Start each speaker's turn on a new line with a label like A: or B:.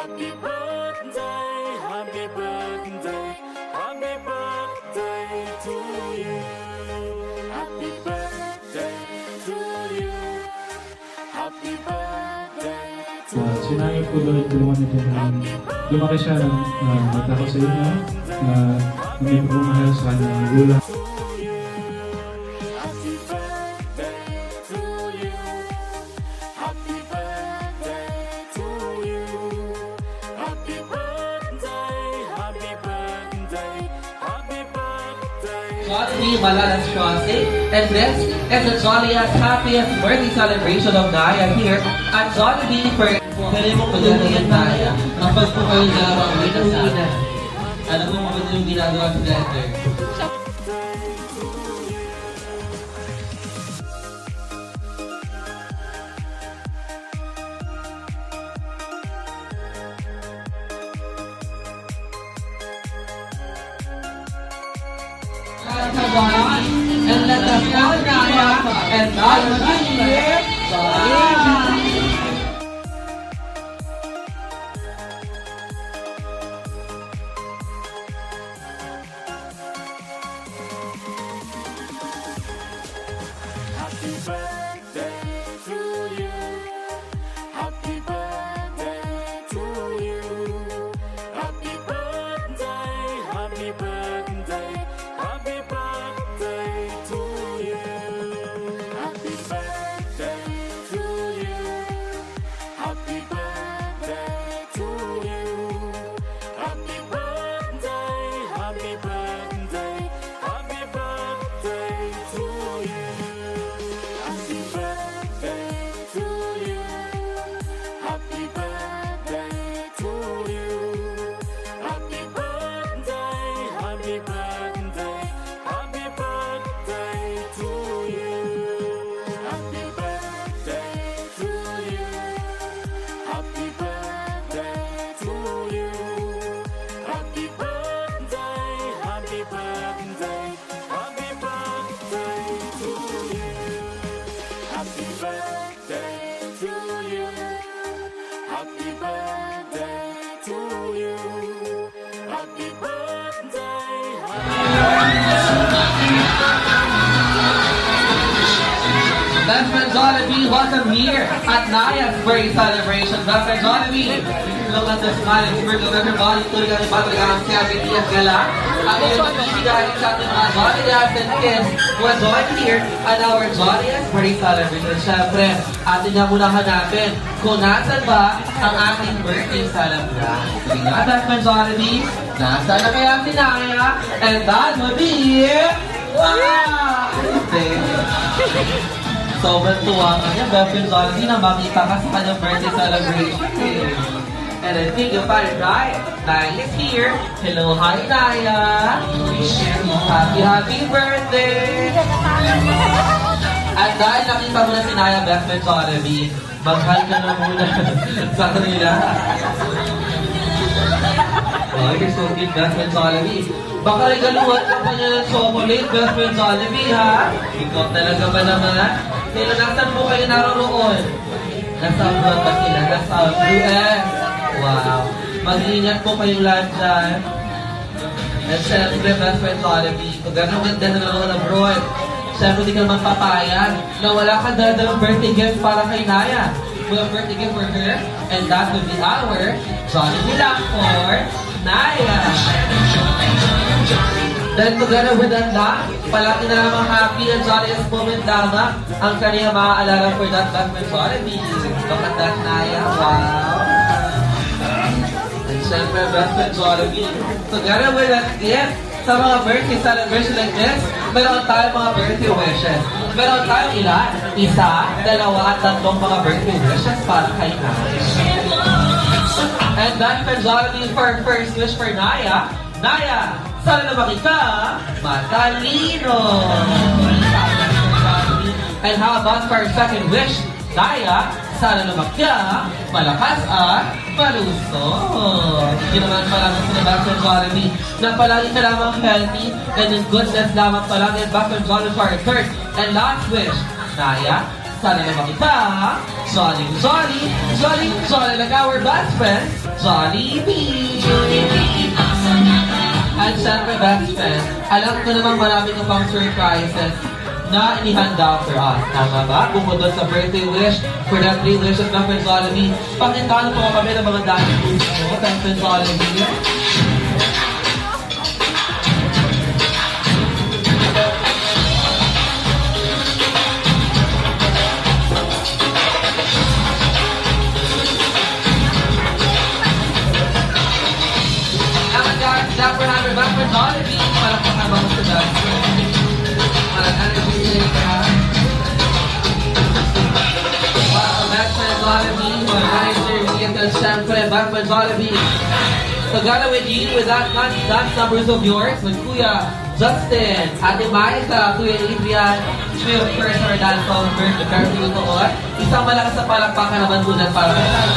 A: Happy birthday, happy birthday, happy birthday to you. Happy birthday to you. Happy birthday to you.
B: Sinangit ko doon tulungan niyo din. Lumaki siya nagtako sa inyo na hindi ko mahal sa kanyang magulang.
A: Happy birthday to you. Happy birthday to you. Happy birthday, happy birthday, happy birthday.
C: Jollibee Malalas Crossing, and this is the jolliest, happiest birthday celebration of Naya here at Jollibee for
D: Pwede mo pagdating yan Naya. Kapag po kayo lalawang may kasama. Alam mo maganda yung ginagawa sa letter.
C: and let us call Naya and Jollibee.
A: Happy birthday to you. Happy birthday to you. Happy birthday, happy birthday, happy birthday to you. Happy birthday to you. Happy birthday to you. Happy birthday, happy birthday, happy birthday to you. Happy birthday to you. Happy birthday to you. Happy birthday, happy birthday, happy birthday to you. Happy birthday to you. Happy birthday to you. Happy birthday, happy birthday, happy birthday to you. Happy birthday to you. Happy birthday to you. Happy
C: Best friend Jollibee, welcome here at Naya's birthday celebration. Best friend Jollibee, look at the smile and smirk of everybody. Tuloy kami ba talaga ang cavity at gala? Ang iyong ibigay sa ating mga Jolliest and kids who are joined here at our Jolliest birthday celebration. Siyempre, atin na muna hanapin kung nasan ba ang ating birthday celebrant. Sige nga, Best friend Jollibee, nasaan na kaya si Naya? And that would be... Wow! Sobrang tuwa ka niya, Best friend Jollibee, na makita ka sa kanyang birthday celebration. And I think you got it right. Naya is here. Hello, hi Naya. Happy birthday. At dahil nakita mo na si Naya, Best friend Jollibee, mag-hi ka na muna sa kanila. Oh, you're so cute, Best friend Jollibee. Baka regaluhan ka pa niya ng chocolate, Best friend Jollibee, ha? Ikaw talaga ba naman? Kailan nasan po kayo naroon? Nasa abroad ba sila? Nasa US? Wow. Mag-iingat po kayong lahat dyan. At syempre, Best friend Jollibee, kung gano'ng ganda na naroon abroad, syempre di ka naman papayag na wala kang dadalang birthday gift para kay Naya. We have birthday gift for her, and that would be our Jollibee lang for Naya. Then together with that lang, palagi na namang happy and jolliest moment lamang ang kanyang maaalala for that Best friend Jollibee. Look at that, Naya. Wow! And syempre, Best friend Jollibee, together with that gift, sa mga birthday celebration like this, meron tayong mga birthday wishes. Meron tayong ilan? Isa, dalawa, at tatlong mga birthday wishes para kay Naya. And Best friend Jollibee, for our first wish for Naya, Naya, sana naman kita matalino. And how about for our second wish, Naya, sana naman ka malakas at malusog. Hindi naman pala sa Best friend Jollibee na palagi ka lamang healthy and in goodness lamang palagi at Best friend Jollibee for our third and last wish, Naya, Sana naman kita, Jolly like our best friend, Jollibee! At syempre, best friend, alam ko namang marami ka pang surprises na inihanda for us. Tama ba? Bukod doon sa birthday wish, for that 3 wishes ng Friend Jollibee, pakitano po kami ng mga dami gusto mo, ng Friend Jollibee. Dapper Hammer back for Jollibee. Parang pakabang sa dance. Parang energy drink ka. Wow, back for Jollibee. Organizer, Ian Shampoo, back for Jollibee. Together with you, with that dance numbers of yours, with Kuya Justin, Ate Maika, Kuya Adrian, Kuya first our dance song, first the Carpio Toon. Isang malakas na palakpakan naman po dyan para sa